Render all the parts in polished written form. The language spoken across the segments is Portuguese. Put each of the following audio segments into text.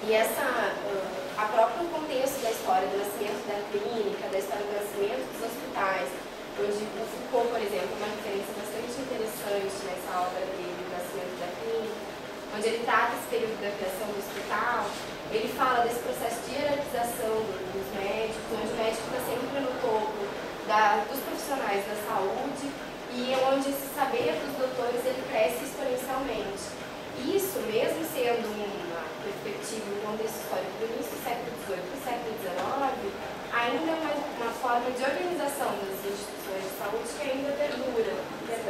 E a próprio contexto da história do nascimento da clínica, da história do nascimento dos hospitais, onde o Foucault, por exemplo, uma referência bastante interessante nessa obra dele, do nascimento da clínica, onde ele trata esse período da criação do hospital, ele fala desse processo de hierarquização dos médicos, onde o médico está sempre no topo dos profissionais da saúde e onde esse saber dos doutores ele cresce exponencialmente. Isso, mesmo sendo uma perspectiva, um contexto histórico do início do século XVIII para o século XIX, ainda é uma forma de organização das instituições de saúde que ainda perdura. Pode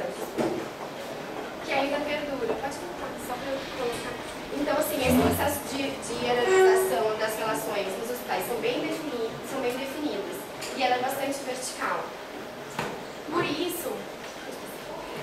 colocar, só para eu colocar. Então, assim, esse processo de hierarquização das relações nos hospitais são bem definidas e ela é bastante vertical. Por isso,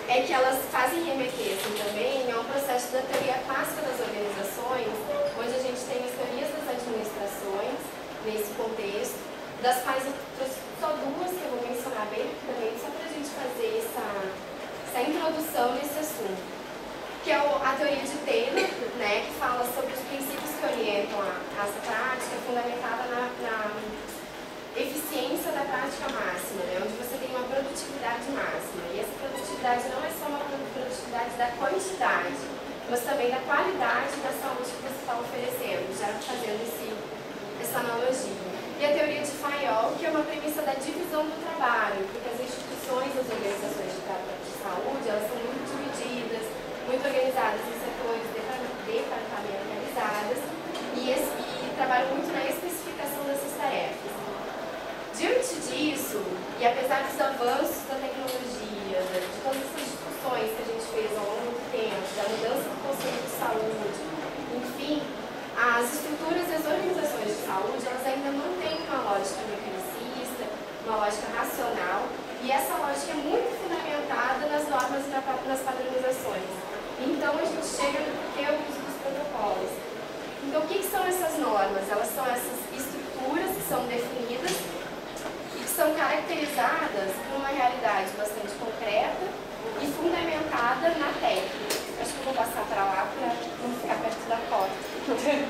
é que elas fazem remeter assim, também a um processo da teoria clássica das organizações, onde a gente tem as teorias das administrações nesse contexto, das quais eu trouxe só duas que eu vou mencionar bem rapidamente, só para a gente fazer essa introdução nesse assunto, que é a teoria de Taylor, né, que fala sobre os princípios que orientam essa prática, fundamentada na eficiência da prática máxima, né, onde você tem uma produtividade máxima. E essa produtividade não é só uma produtividade da quantidade, mas também da qualidade da saúde que você está oferecendo, já fazendo essa analogia. E a teoria de Fayol, que é uma premissa da divisão do trabalho, porque as instituições, as organizações de saúde, elas são muito divididas, muito organizadas em setores departamentalizadas e trabalham muito na especificação dessas tarefas. Diante disso, e apesar dos avanços da tecnologia, de todas essas discussões que a gente fez ao longo do tempo, da mudança do conceito de saúde, enfim, as estruturas e as organizações de saúde, elas ainda não têm uma lógica mecanicista, uma lógica racional, e essa lógica é muito fundamentada nas normas e nas padronizações. Então, a gente chega no porquê o uso dos protocolos. Então, o que são essas normas? Elas são essas estruturas que são definidas e que são caracterizadas por uma realidade bastante concreta e fundamentada na técnica. Acho que eu vou passar para lá para não ficar perto da porta, porque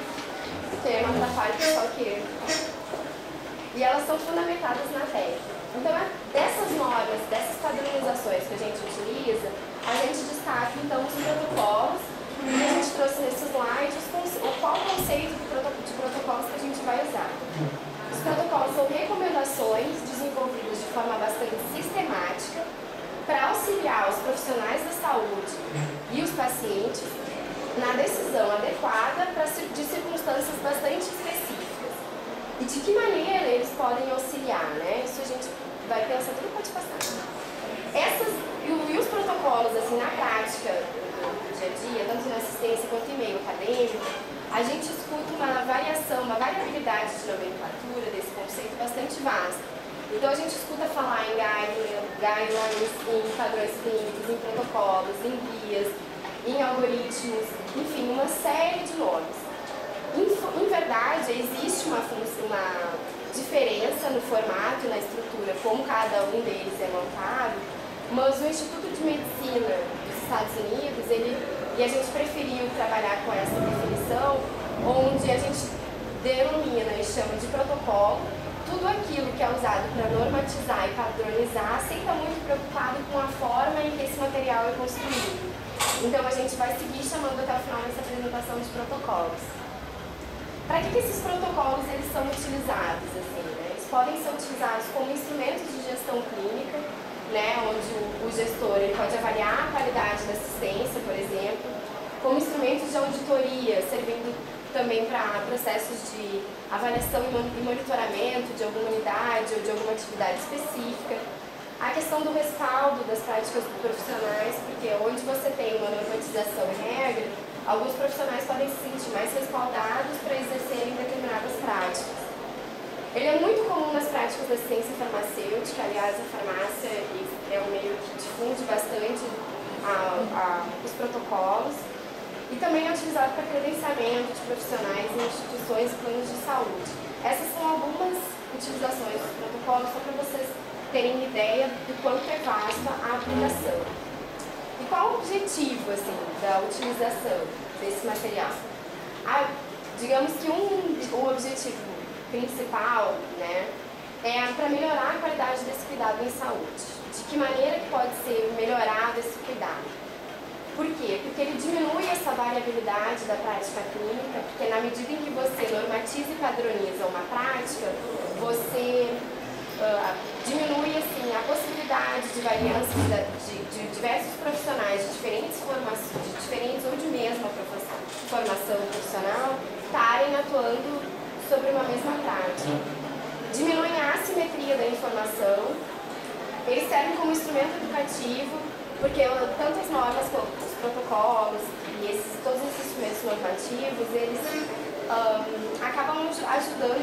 não atrapalha o pessoal aqui. E elas são fundamentadas na técnica. Então, dessas normas, dessas padronizações que a gente utiliza, a gente destaca então os protocolos, e a gente trouxe nesse slide qual o conceito de protocolos que a gente vai usar. Os protocolos são recomendações desenvolvidas de forma bastante sistemática para auxiliar os profissionais da saúde e os pacientes na decisão adequada de circunstâncias bastante específicas. E de que maneira eles podem auxiliar, né? Isso a gente vai pensar, tudo pode passar. E os protocolos, assim, na prática do dia a dia, tanto na assistência quanto em meio acadêmico, a gente escuta uma variabilidade de nomenclatura desse conceito bastante vasta. Então a gente escuta falar em guidelines, em padrões clínicos, em protocolos, em guias, em algoritmos, enfim, uma série de nomes. Em verdade, existe uma diferença no formato e na estrutura, como cada um deles é montado, mas o Instituto de Medicina dos Estados Unidos, e a gente preferiu trabalhar com essa definição, onde a gente denomina e chama de protocolo tudo aquilo que é usado para normatizar e padronizar, sem estar muito preocupado com a forma em que esse material é construído. Então a gente vai seguir chamando até o final dessa apresentação de protocolos. Para que esses protocolos eles são utilizados? Assim, né? Eles podem ser utilizados como instrumentos de gestão clínica, né? Onde o gestor ele pode avaliar a qualidade da assistência, por exemplo, como instrumentos de auditoria, servindo também para processos de avaliação e monitoramento de alguma unidade ou de alguma atividade específica. A questão do respaldo das práticas profissionais, porque onde você tem uma normatização e regra, alguns profissionais podem se sentir mais respaldados para exercerem determinadas práticas. Ele é muito comum nas práticas da ciência farmacêutica, aliás, a farmácia é um meio que difunde bastante os protocolos, e também é utilizado para credenciamento de profissionais em instituições e planos de saúde. Essas são algumas utilizações dos protocolos, só para vocês terem ideia do quanto é vasta a aplicação. E qual o objetivo assim, da utilização desse material? Digamos que o objetivo principal, né, é para melhorar a qualidade desse cuidado em saúde. De que maneira que pode ser melhorado esse cuidado? Por quê? Porque ele diminui essa variabilidade da prática clínica, porque na medida em que você normatiza e padroniza uma prática, você diminui assim, a possibilidade de variâncias de diversos profissionais de diferentes formações, de diferentes ou de mesma formação profissional, estarem atuando sobre uma mesma prática. Diminui a assimetria da informação, eles servem como instrumento educativo, porque tanto as normas quanto os protocolos e todos esses instrumentos normativos, eles acabam ajudando,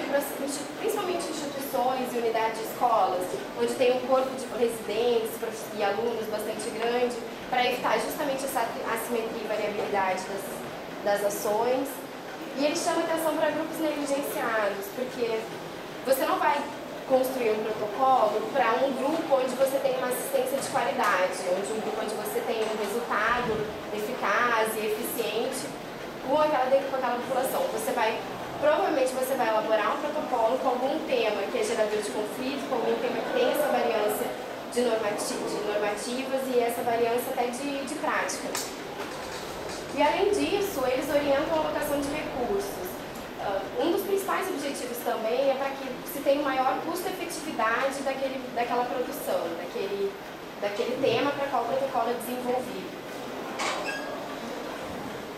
principalmente instituições e unidades de escolas, onde tem um corpo de residentes e alunos bastante grande, para evitar justamente essa assimetria e variabilidade das ações. E eles chamam atenção para grupos negligenciados, porque você não vai construir um protocolo para um grupo onde você tem uma assistência de qualidade, um grupo onde você tem um resultado eficaz e eficiente com aquela população. Provavelmente você vai elaborar um protocolo com algum tema que é gerador de conflito, com algum tema que tem essa variância de normativas e essa variância até de prática. E além disso, eles orientam a alocação de recursos. Um dos principais objetivos também é para que se tenha maior custo-efetividade daquela produção, daquele tema para qual o protocolo é desenvolvido.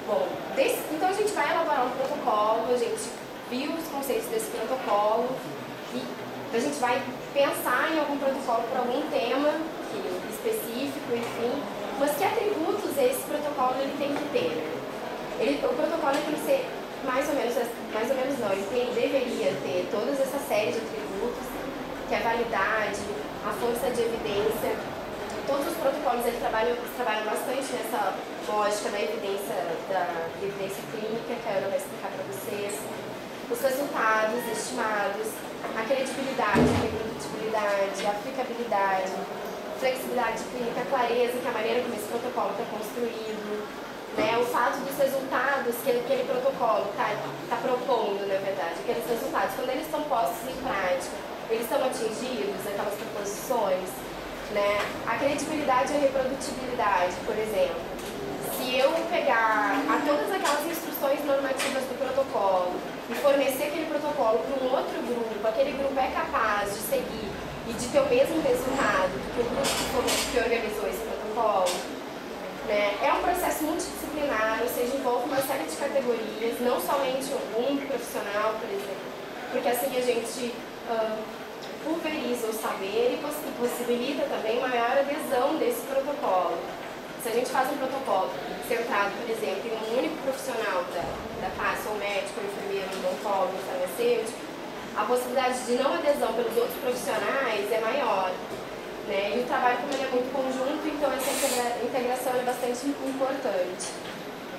Bom, então a gente vai elaborar um protocolo, a gente viu os conceitos desse protocolo e a gente vai pensar em algum protocolo para algum tema específico, enfim, mas que atributos esse protocolo ele tem que ter? O protocolo tem que ser mais ou menos não, ele deveria ter todas essa série de atributos, que é a validade, a força de evidência. Todos os protocolos eles trabalham bastante nessa lógica da evidência clínica, que a Ana vai explicar para vocês. Os resultados estimados, a credibilidade, a reprodutibilidade, a aplicabilidade, flexibilidade clínica, a clareza, que é a maneira como esse protocolo está construído. Né, o fato dos resultados que aquele protocolo está propondo, na verdade, aqueles resultados, quando eles estão postos em prática, eles estão atingidos, aquelas proposições, né? A credibilidade e a reprodutibilidade, por exemplo. Se eu pegar todas aquelas instruções normativas do protocolo e fornecer aquele protocolo para um outro grupo, aquele grupo é capaz de seguir e de ter o mesmo resultado que o grupo que organizou esse protocolo, né? É um processo multidisciplinar, ou seja, envolve uma série de categorias, não somente um profissional, por exemplo, porque assim a gente pulveriza o saber e possibilita também maior adesão desse protocolo. Se a gente faz um protocolo centrado, por exemplo, em um único profissional da classe, ou médico, ou enfermeiro, ou oncólogo, ou farmacêutico, a possibilidade de não adesão pelos outros profissionais é maior. Né? E o trabalho, como ele é muito conjunto, então essa integração é bastante importante.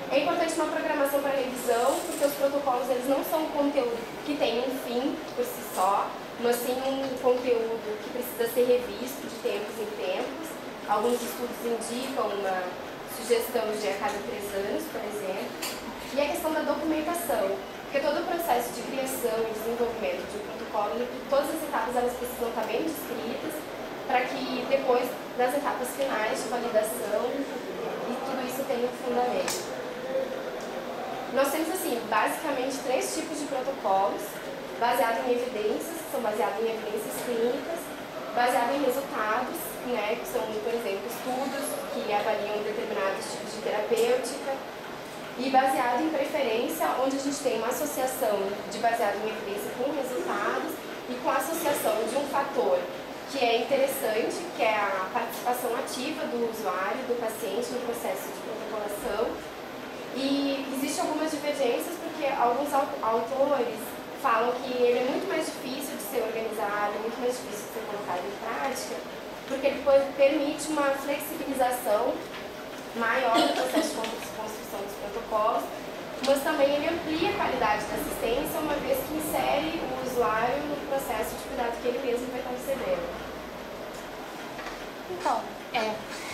É importante uma programação para revisão, porque os protocolos eles não são um conteúdo que tem um fim por si só, mas sim um conteúdo que precisa ser revisto de tempos em tempos. Alguns estudos indicam uma sugestão de a cada 3 anos, por exemplo. E a questão da documentação, porque todo o processo de criação e desenvolvimento de um protocolo, todas as etapas elas precisam estar bem descritas, para que depois das etapas finais de validação e tudo isso tenha um fundamento. Nós temos, assim, basicamente 3 tipos de protocolos, baseados em evidências, que são baseados em evidências clínicas, baseados em resultados, né, que são, por exemplo, estudos que avaliam determinados tipos de terapêutica, e baseado em preferência, onde a gente tem uma associação de baseado em evidência com resultados e com a associação de um fator que é interessante, que é a participação ativa do usuário, do paciente no processo de protocolação. E existem algumas divergências porque alguns autores falam que ele é muito mais difícil de ser organizado, muito mais difícil de ser colocado em prática, porque ele permite uma flexibilização maior no processo de construção dos protocolos, mas também ele amplia a qualidade da assistência, uma vez que insere o usuário no processo de cuidado que ele mesmo vai estar recebendo. Então,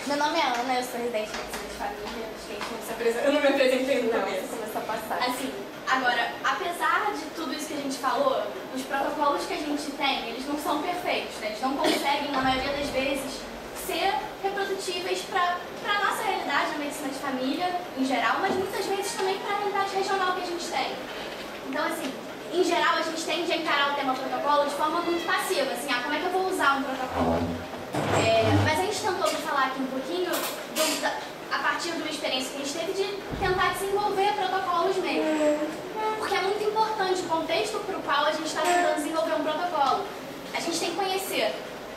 Meu nome é Ana, eu sou residente de medicina de família. Eu não me apresentei no começo. Começou a passar. Assim, agora, apesar de tudo isso que a gente falou, os protocolos que a gente tem, eles não são perfeitos, né? Eles não conseguem, na maioria das vezes, ser reprodutíveis para a nossa realidade na medicina de família, em geral, mas muitas vezes também para a realidade regional que a gente tem. Então, assim, em geral, a gente tende a encarar o tema protocolo de forma muito passiva, assim, como é que eu vou usar um protocolo? Mas a gente tentou falar aqui um pouquinho a partir de uma experiência que a gente teve de tentar desenvolver protocolos mesmo. Porque é muito importante o contexto para o qual a gente está tentando desenvolver um protocolo. A gente tem que conhecer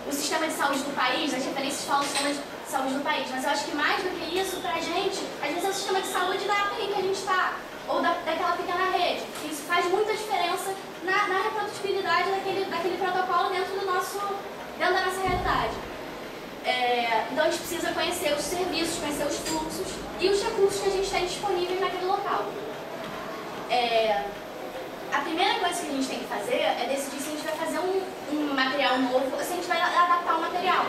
o sistema de saúde do país, as referências falam do sistema de saúde do país, mas eu acho que mais do que isso, pra gente, às vezes é o sistema de saúde da API que a gente está, ou daquela pequena rede. Isso faz muita diferença na reprodutibilidade daquele protocolo dentro da nossa realidade. Então a gente precisa conhecer os serviços, conhecer os fluxos e os recursos que a gente tem disponíveis naquele local. A primeira coisa que a gente tem que fazer é decidir se a gente vai fazer um material novo ou se a gente vai adaptar o material.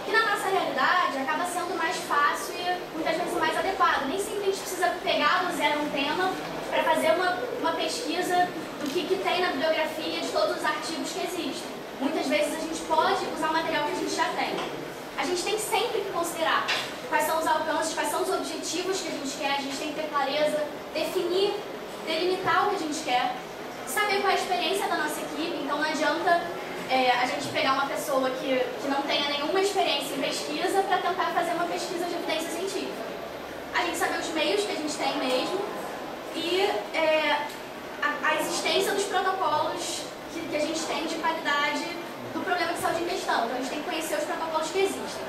Que na nossa realidade acaba sendo mais fácil e muitas vezes mais adequado. Nem sempre a gente precisa pegar do zero um tema para fazer uma pesquisa do que tem na bibliografia de todos os artigos que existem. Muitas vezes a gente pode usar o material que a gente já tem. A gente tem sempre que considerar quais são os alcances, quais são os objetivos que a gente quer, a gente tem que ter clareza, definir, delimitar o que a gente quer, saber qual é a experiência da nossa equipe. Então não adianta a gente pegar uma pessoa que não tenha nenhuma experiência em pesquisa para tentar fazer uma pesquisa de evidência científica. A gente saber os meios que a gente tem mesmo e a existência dos protocolos que a gente tem de qualidade do problema de saúde em questão. Então a gente tem que conhecer os protocolos que existem.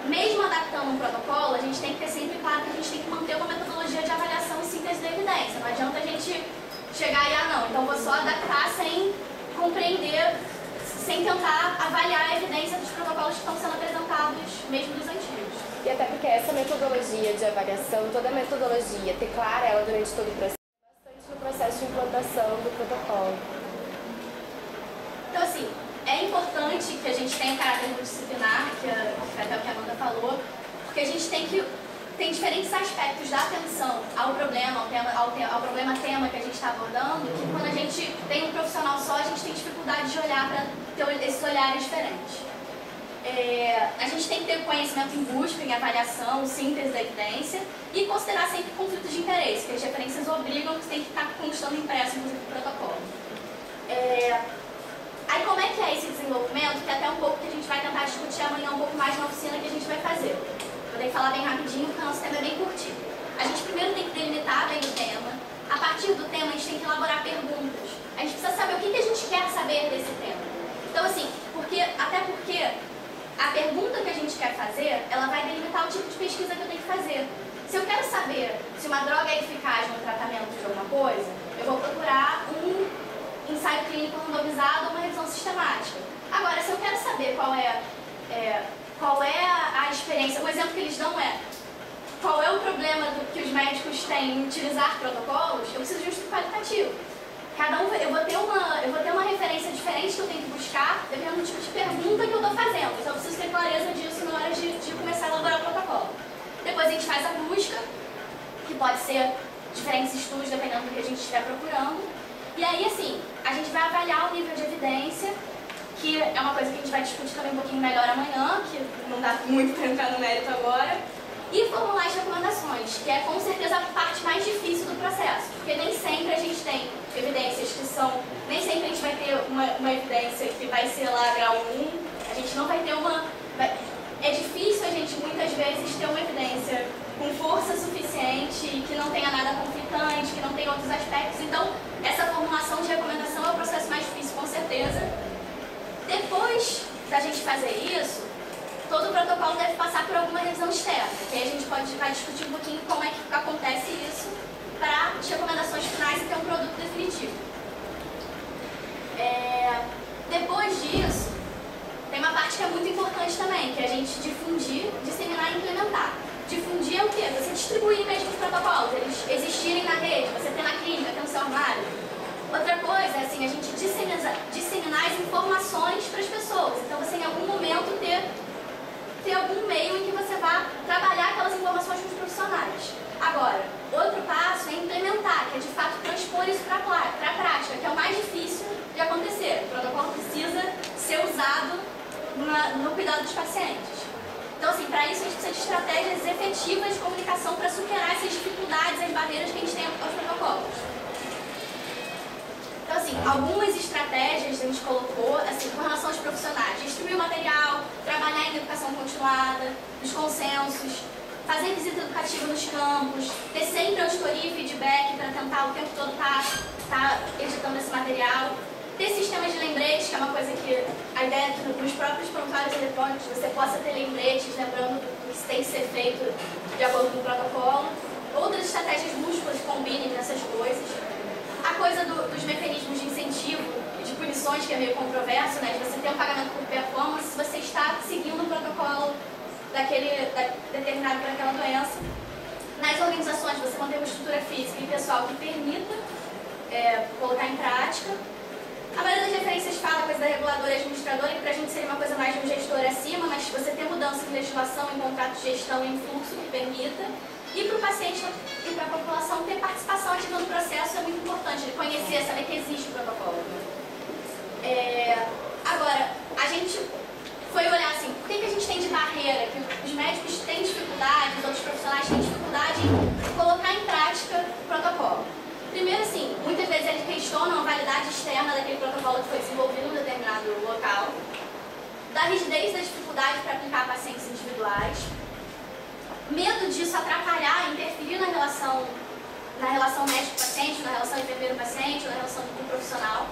Mesmo adaptando um protocolo, a gente tem que ter sempre claro que a gente tem que manter uma metodologia de avaliação e síntese da evidência. Não adianta a gente chegar e, não, então vou só adaptar sem compreender, sem tentar avaliar a evidência dos protocolos que estão sendo apresentados, mesmo dos antigos. E até porque essa metodologia de avaliação, toda a metodologia, ter clara ela durante todo o processo, bastante no processo de implantação do protocolo. Então, assim, é importante que a gente tenha caráter multidisciplinar, que até o que a Amanda falou, porque a gente tem diferentes aspectos da atenção ao problema, ao problema-tema que a gente está abordando, que quando a gente tem um profissional só, a gente tem dificuldade de olhar para ter esses olhares diferentes. A gente tem que ter conhecimento em busca, em avaliação, síntese da evidência e considerar sempre conflitos de interesse, que as referências obrigam que tem que estar constando impresso no protocolo. Aí como é que é esse desenvolvimento, que é até um pouco que a gente vai tentar discutir amanhã um pouco mais na oficina que a gente vai fazer. Vou ter que falar bem rapidinho, porque o nosso tema é bem curtinho. A gente primeiro tem que delimitar bem o tema. A partir do tema, a gente tem que elaborar perguntas. A gente precisa saber o que a gente quer saber desse tema. Então, assim, até porque a pergunta que a gente quer fazer, ela vai delimitar o tipo de pesquisa que eu tenho que fazer. Se eu quero saber se uma droga é eficaz no tratamento de alguma coisa, eu vou procurar um ensaio clínico randomizado ou uma revisão sistemática. Agora, se eu quero saber qual é a experiência, o exemplo que eles dão qual é o problema que os médicos têm em utilizar protocolos, eu preciso de um estudo qualitativo. Eu vou ter uma referência diferente que eu tenho que buscar, dependendo do tipo de pergunta que eu estou fazendo. Então eu preciso ter clareza disso na hora de começar a elaborar o protocolo. Depois a gente faz a busca, que pode ser diferentes estudos, dependendo do que a gente estiver procurando. E aí, assim, a gente vai avaliar o nível de evidência, que é uma coisa que a gente vai discutir também um pouquinho melhor amanhã, que não dá muito para entrar no mérito agora. E formular as recomendações, que é com certeza a parte mais difícil do processo, porque nem sempre a gente tem evidências que são... Nem sempre a gente vai ter uma evidência que vai ser lá grau 1, a gente não vai ter É difícil a gente muitas vezes ter uma evidência com força suficiente, que não tenha nada conflitante, que não tenha outros aspectos. Então, essa formulação de recomendação é o processo mais difícil, com certeza. Depois da gente fazer isso, todo o protocolo deve passar por alguma revisão externa, que aí a gente vai discutir um pouquinho como é que acontece isso para as recomendações finais e ter um produto definitivo. Depois disso, tem uma parte que é muito importante também, que é a gente difundir, disseminar e implementar. Difundir é o quê? Você distribuir mesmo os protocolos, eles existirem na rede, você ter na clínica, ter no seu armário. Outra coisa é assim, a gente disseminar as informações para as pessoas. Então você em algum momento ter ter algum meio em que você vá trabalhar aquelas informações com os profissionais. Agora, outro passo é implementar, que é de fato transpor isso para a prática, que é o mais difícil de acontecer. O protocolo precisa ser usado no cuidado dos pacientes. Então, assim, para isso a gente precisa de estratégias efetivas de comunicação para superar essas dificuldades, as barreiras que a gente tem aos protocolos. Então, assim, algumas estratégias a gente colocou, assim, com relação aos profissionais: distribuir o material, trabalhar em educação continuada, os consensos, fazer visita educativa nos campos, ter sempre auditoria e feedback para tentar o tempo todo estar editando esse material, ter sistemas de lembretes, que é uma coisa que a ideia é que nos próprios prontuários eletrônicos você possa ter lembretes lembrando do que tem que ser feito de acordo com o protocolo. Outras estratégias múltiplas que combinem essas coisas. A coisa dos mecanismos de incentivo e de punições, que é meio controverso, né? De você ter um pagamento por performance se você está seguindo o protocolo determinado para aquela doença. Nas organizações, você manter uma estrutura física e pessoal que permita colocar em prática. A maioria das referências fala a coisa da reguladora e administradora, que para a gente seria uma coisa mais de um gestor acima, mas você ter mudança em legislação, em contrato de gestão, em fluxo que permita. E para o paciente e para a população ter participação ativa no processo é muito importante, de conhecer, saber que existe o protocolo. Agora, a gente foi olhar assim, por que a gente tem de barreira, que os médicos têm dificuldade, os outros profissionais têm dificuldade em colocar em prática o protocolo. Primeiro, assim, muitas vezes eles questionam a validade externa daquele protocolo que foi desenvolvido em um determinado local, da rigidez e da dificuldade para aplicar a pacientes individuais, medo disso atrapalhar, interferir na relação médico-paciente, na relação enfermeiro-paciente, na relação com o profissional.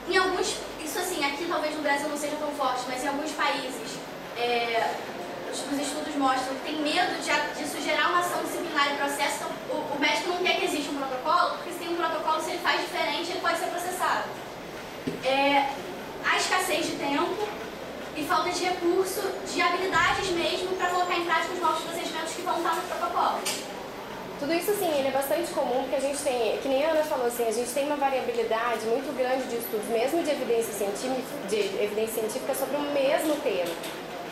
Em alguns, isso assim, aqui talvez no Brasil não seja tão forte, mas em alguns países, os estudos mostram que tem medo disso gerar uma ação disciplinar em processo. Então, o médico não quer que exista um protocolo, porque se tem um protocolo, se ele faz diferente, ele pode ser processado. A escassez de tempo e falta de recurso, de habilidades mesmo, para colocar em prática os novos procedimentos que vão estar no protocolo. Tudo isso, assim, ele é bastante comum, porque a gente tem, que nem a Ana falou, assim, a gente tem uma variabilidade muito grande de estudos, mesmo de evidência científica sobre o mesmo tema.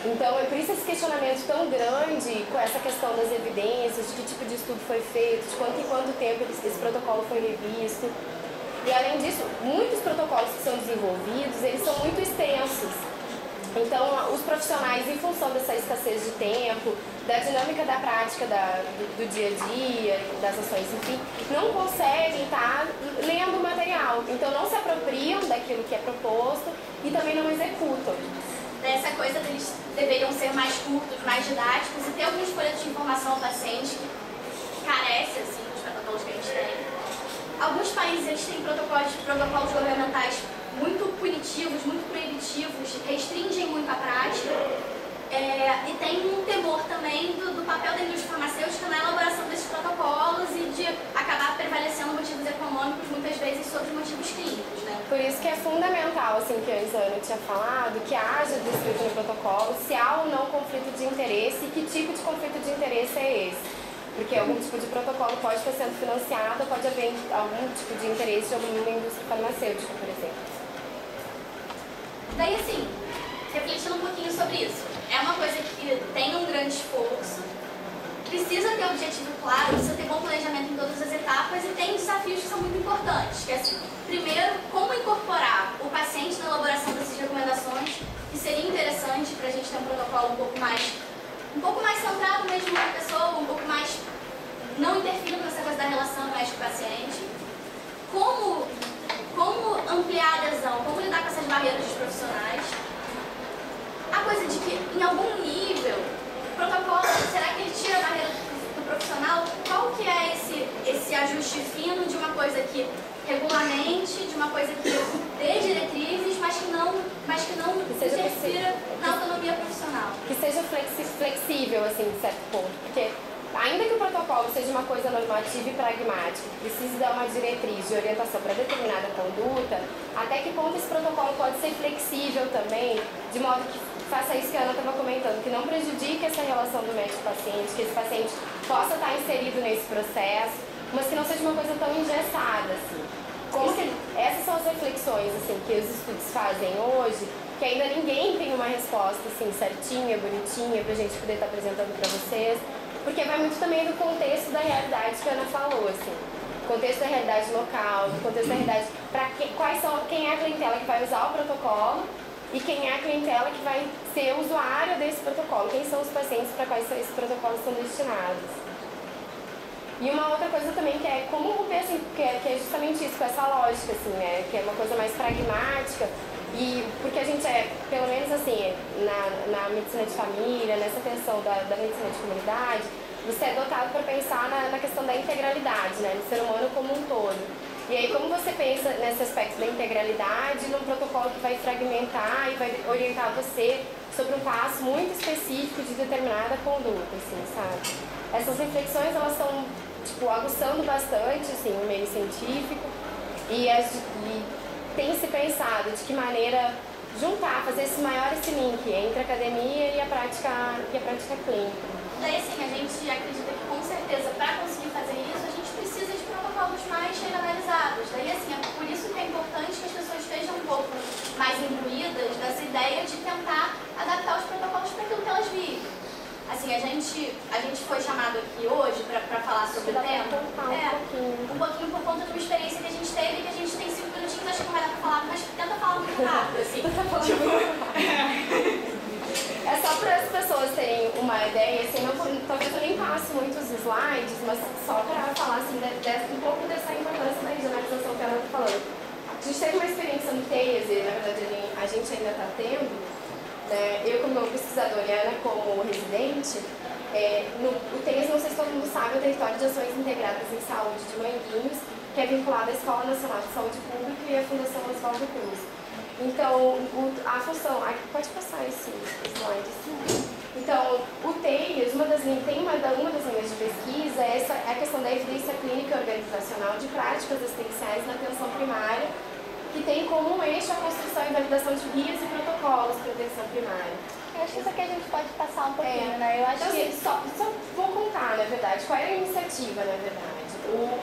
Então, é por isso esse questionamento tão grande com essa questão das evidências, de que tipo de estudo foi feito, de quanto em quanto tempo esse protocolo foi revisto. E, além disso, muitos protocolos que são desenvolvidos, eles são muito extensos. Então, os profissionais, em função dessa escassez de tempo, da dinâmica da prática do dia a dia, das ações, enfim, não conseguem estar lendo o material. Então, não se apropriam daquilo que é proposto e também não executam. Essa coisa deles deveriam ser mais curtos, mais didáticos e ter alguma escolha de informação ao paciente que carece, assim, dos protocolos que a gente tem. Alguns países eles têm protocolos governamentais muito punitivos, muito proibitivos, restringem muito a prática e tem um temor também do papel da indústria farmacêutica na elaboração desses protocolos e de acabar prevalecendo motivos econômicos, muitas vezes, sobre motivos clínicos, né? Por isso que é fundamental, assim, que a Ana tinha falado, que haja descrito no protocolo se há ou não conflito de interesse e que tipo de conflito de interesse é esse. Porque algum tipo de protocolo pode estar sendo financiado, pode haver algum tipo de interesse de alguma indústria farmacêutica, por exemplo. Daí, assim, refletindo um pouquinho sobre isso, é uma coisa que tem um grande esforço, precisa ter objetivo claro, precisa ter bom planejamento em todas as etapas e tem desafios que são muito importantes, que é assim, primeiro, como incorporar o paciente na elaboração dessas recomendações, que seria interessante para a gente ter um protocolo um pouco mais centrado mesmo na pessoa, um pouco mais não interferindo nessa coisa da relação médico-paciente. Como ampliar a adesão, como lidar com essas barreiras dos profissionais. A coisa de que, em algum nível, o protocolo, será que ele tira a barreira do profissional? Qual que é esse ajuste fino de uma coisa que regulamente, de uma coisa que dê diretrizes, mas que não interfira na autonomia profissional? Que seja flexível, assim, de certo ponto. Porque ainda que o protocolo seja uma coisa normativa e pragmática, precise dar uma diretriz de orientação para determinada conduta, até que ponto esse protocolo pode ser flexível também, de modo que faça isso que a Ana estava comentando, que não prejudique essa relação do médico-paciente, que esse paciente possa estar inserido nesse processo, mas que não seja uma coisa tão engessada, assim. Essas são as reflexões, assim, que os estudos fazem hoje, que porque ainda ninguém tem uma resposta assim certinha, bonitinha, pra gente poder estar apresentando para vocês, porque vai muito também do contexto da realidade que a Ana falou, assim, contexto da realidade local, do contexto da realidade, quem é a clientela que vai usar o protocolo e quem é a clientela que vai ser usuário desse protocolo, quem são os pacientes para quais esses protocolos são destinados. E uma outra coisa também que é como romper, assim, que é justamente isso, com essa lógica, assim, né, que é uma coisa mais pragmática, e porque a gente pelo menos assim, na medicina de família, nessa atenção da medicina de comunidade, você é dotado para pensar na questão da integralidade, né, do ser humano como um todo. E aí, como você pensa nesse aspecto da integralidade, num protocolo que vai fragmentar e vai orientar você sobre um passo muito específico de determinada conduta, assim, sabe? Essas reflexões, elas estão, tipo, aguçando bastante, assim, o meio científico e tem se pensado de que maneira juntar, fazer esse link entre a academia e a prática clínica. Daí, assim, a gente acredita que, com certeza, para conseguir fazer isso, a gente precisa de protocolos mais generalizados. Daí, assim, é por isso que é importante que as pessoas estejam um pouco mais imbuídas dessa ideia de tentar adaptar os protocolos para aquilo que elas vivem. Assim, a gente foi chamado aqui hoje para falar sobre o tema. Um pouquinho por conta de uma experiência que a gente teve, que a gente tem 5 minutinhos, acho que não vai dar para falar, mas tenta falar muito rápido, assim. É só para as pessoas terem uma ideia, assim, talvez eu nem passe muitos slides, mas só para falar assim, um pouco dessa importância da regionalização que ela está falando. A gente teve uma experiência no TEIAS, e na verdade a gente ainda está tendo, né, eu como pesquisadora e a Ana como residente, o TEIAS, não sei se todo mundo sabe, é o Território de Ações Integradas em Saúde de Manguinhos, que é vinculado à Escola Nacional de Saúde Pública e à Fundação Oswaldo Cruz. Então, a função... Pode passar esse slide, sim. Então, o TEIAS, uma das linhas de pesquisa é a questão da evidência clínica e organizacional de práticas assistenciais na atenção primária, que tem como eixo a construção e validação de guias e protocolos para atenção primária. Eu acho que isso aqui a gente pode passar um pouquinho, né? Eu acho então, que... assim, só vou contar, na verdade, qual era a iniciativa, na verdade.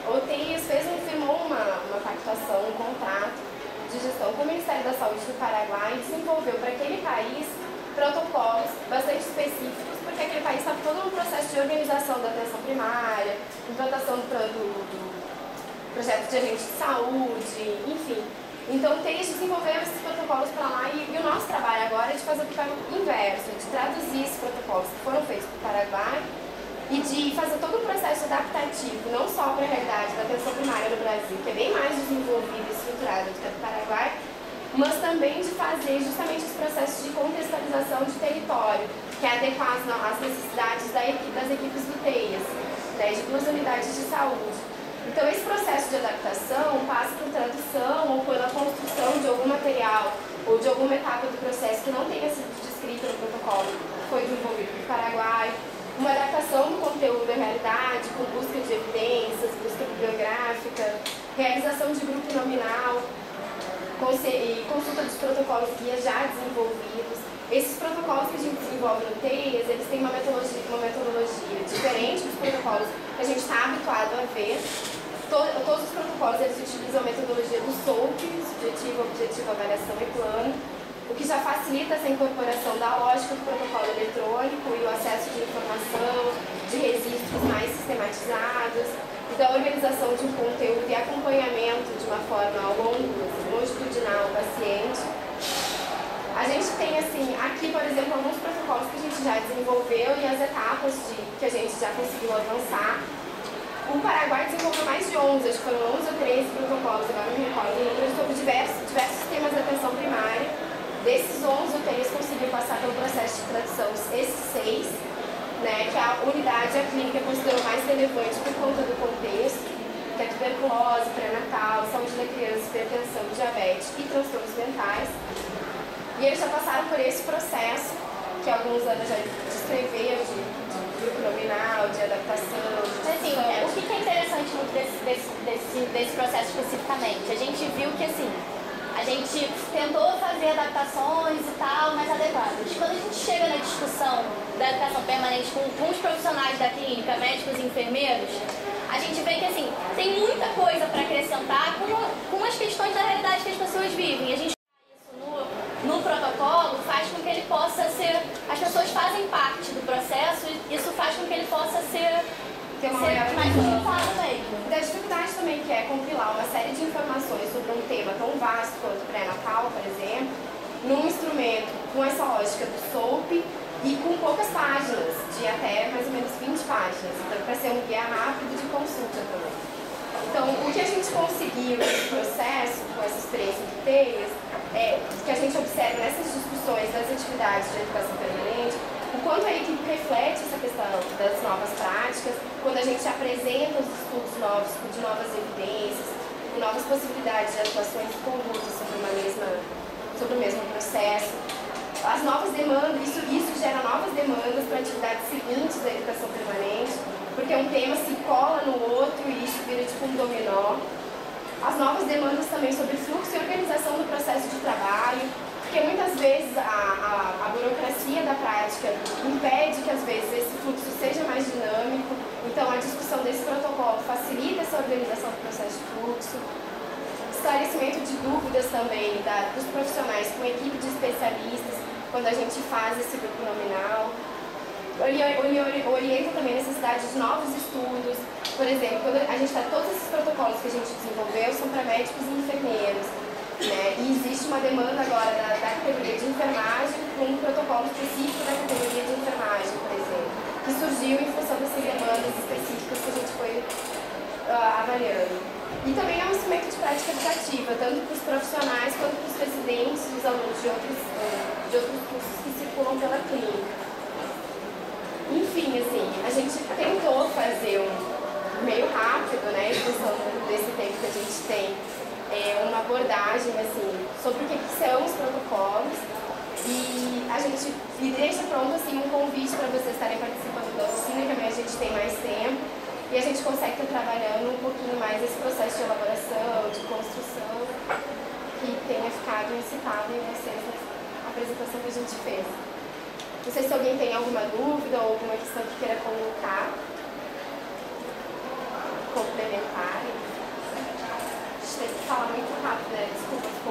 O TEIAS firmou uma pactuação, um contrato de gestão com o Ministério da Saúde do Paraguai e desenvolveu para aquele país protocolos bastante específicos, porque aquele país estava todo no processo de organização da atenção primária, implantação do projeto de agente de saúde, enfim. Então, o TEIAS desenvolveu esses protocolos para lá e o nosso trabalho agora é de fazer o papel inverso, de traduzir esses protocolos que foram feitos para o Paraguai e de fazer todo o processo adaptativo, não só para a realidade da atenção primária no Brasil, que é bem mais desenvolvida e estruturada do que a do Paraguai, mas também de fazer justamente esse processo de contextualização de território, que é adequar às necessidades das equipes do TEIAS, né, de 2 unidades de saúde. Então, esse processo de adaptação passa por tradução ou pela construção de algum material ou de alguma etapa do processo que não tenha sido descrita no protocolo que foi desenvolvido no Paraguai, uma adaptação do conteúdo da realidade, com busca de evidências, busca bibliográfica, realização de grupo nominal e consulta dos protocolos guias já desenvolvidos. Esses protocolos que a gente desenvolve no TEIAS, eles têm uma metodologia diferente dos protocolos que a gente está habituado a ver. Todos os protocolos eles utilizam a metodologia do SOAP, subjetivo, objetivo, avaliação e plano, o que já facilita essa incorporação da lógica do protocolo eletrônico e o acesso de informação, de registros mais sistematizados, e da organização de um conteúdo e acompanhamento de uma forma ao longo, longitudinal, paciente. A gente tem, assim, aqui, por exemplo, alguns protocolos que a gente já desenvolveu e as etapas que a gente já conseguiu avançar. O Paraguai desenvolveu mais de 11, acho que foram 11 ou 13 protocolos, agora não me recordo, sobre diversos temas de atenção primária. Desses 11, o TEIAS conseguiu passar pelo processo de tradução esses 6, né, que a unidade, a clínica, considerou mais relevante por conta do contexto, que é tuberculose, pré-natal, saúde da criança, hipertensão, diabetes e transtornos mentais. E eles já passaram por esse processo, que alguns anos já descreveram, de grupo nominal, de adaptação. Assim, o que é interessante desse processo especificamente? A gente viu que, assim, a gente tentou fazer adaptações e tal, mais adequadas. Quando a gente chega na discussão da educação permanente com os profissionais da clínica, médicos e enfermeiros, a gente vê que, assim, tem muita coisa para acrescentar com as questões da realidade que as pessoas vivem. A gente no protocolo protocolo faz com que ele possa ser... As pessoas fazem parte do processo e isso faz com que ele possa ser mais utilizado mesmo. Da dificuldade também que é compilar uma série de informações sobre um tema tão vasto quanto pré-natal, por exemplo, num instrumento com essa lógica do SOAP e com poucas páginas, de até mais ou menos 20 páginas, então para ser um guia rápido de consulta também. Então, o que a gente conseguiu nesse processo, com essa experiência de TEIAS, é que a gente observa nessas discussões das atividades de educação permanente, o quanto a equipe reflete essa questão das novas práticas, quando a gente apresenta os estudos novos, de novas evidências, com novas possibilidades de atuações e condutas sobre o mesmo processo. As novas demandas, isso gera novas demandas para atividades seguintes da educação permanente, porque um tema se cola no outro e isso vira tipo um dominó. As novas demandas também sobre fluxo e organização do processo de trabalho, porque muitas vezes a burocracia da prática impede que às vezes esse fluxo seja mais dinâmico, então a discussão desse protocolo facilita essa organização do processo de fluxo. Esclarecimento de dúvidas também dos profissionais com equipe de especialistas, quando a gente faz esse grupo nominal. Orienta também a necessidade de novos estudos. Por exemplo, quando a gente todos esses protocolos que a gente desenvolveu são para médicos e enfermeiros, né? E existe uma demanda agora da categoria de enfermagem com um protocolo específico da categoria de enfermagem, por exemplo, que surgiu em função dessas demandas específicas que a gente foi avaliando. E também é um instrumento de prática educativa, tanto para os profissionais quanto para os residentes e os alunos de outros cursos que circulam pela clínica. Enfim, assim, a gente tentou fazer meio rápido, né, em função desse tempo que a gente tem, uma abordagem, assim, sobre o que são os protocolos e a gente deixa pronto, assim, um convite para vocês estarem participando da oficina, que amanhã a gente tem mais tempo e a gente consegue estar trabalhando um pouquinho mais esse processo de elaboração, de construção, que tenha ficado incitável em vocês na apresentação que a gente fez. Não sei se alguém tem alguma dúvida ou alguma questão que queira colocar, complementar. A gente teve que falar muito rápido, né? Desculpa, ficou